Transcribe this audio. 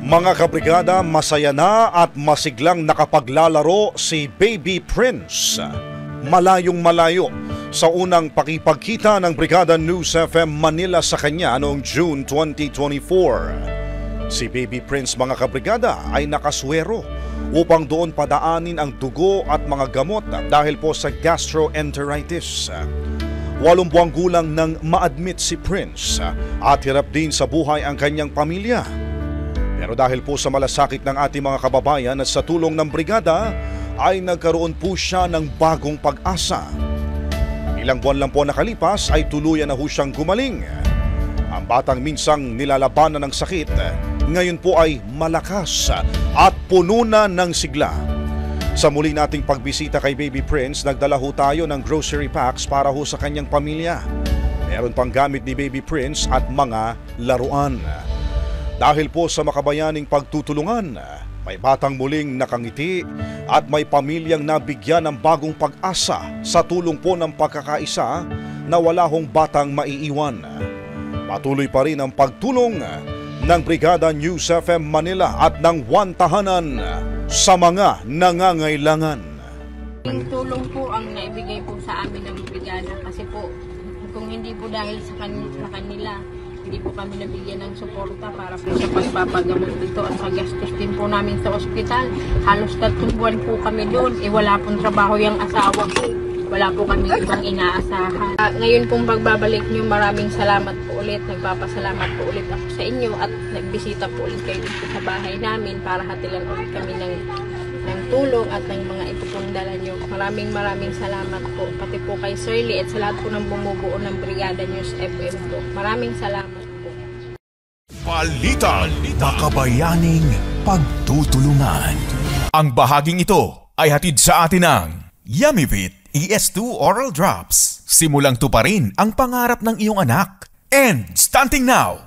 Mga kabrigada, masaya na at masiglang nakapaglalaro si Baby Prince. Malayong malayo sa unang pakipagkita ng Brigada News FM Manila sa kanya noong June 2024. Si Baby Prince, mga kabrigada, ay nakaswero upang doon padaanin ang dugo at mga gamot dahil po sa gastroenteritis. 8 buwang gulang nang ma-admit si Prince at hirap din sa buhay ang kanyang pamilya. Pero dahil po sa malasakit ng ating mga kababayan at sa tulong ng brigada ay nagkaroon po siya ng bagong pag-asa. Ilang buwan lang po nakalipas ay tuluyan na ho siyang gumaling. Ang batang minsang nilalabanan ng sakit ngayon po ay malakas at puno na ng sigla. Sa muli nating pagbisita kay Baby Prince, nagdala ho tayo ng grocery packs para ho sa kanyang pamilya. Meron pang gamit ni Baby Prince at mga laruan. Dahil po sa makabayaning pagtutulungan, may batang muling nakangiti at may pamilyang nabigyan ng bagong pag-asa sa tulong po ng pagkakaisa na wala hong batang maiiwan. Patuloy pa rin ang pagtulong ng Brigada News FM Manila at ng One Tahanan sa mga nangangailangan. Yung tulong po ang naibigay po sa amin ng brigada kasi po kung hindi po dahil sa kanila, hindi po kami nabigyan ng suporta para po sa pagpapagamot dito at sa gastos din po namin sa ospital. Halos 3 buwan po kami doon. Wala pong trabaho yung asawa ko. Wala po kami ibang inaasahan. Ngayon pong pagbabalik nyo, maraming salamat po ulit. Nagpapasalamat po ulit ako sa inyo at nagbisita po ulit kayo dito sa bahay namin para hatilan ulit kami ng tulong at ng mga ipupundala nyo. Maraming salamat po. Pati po kay Shirley at sa lahat po ng bumubuo ng Brigada News FM po. Maraming salamat po. Balita, makabayaning pagtutulungan. Ang bahaging ito ay hatid sa atin ng Yummyvit ES2 Oral Drops. Simulang tuparin ang pangarap ng iyong anak. And stunting now,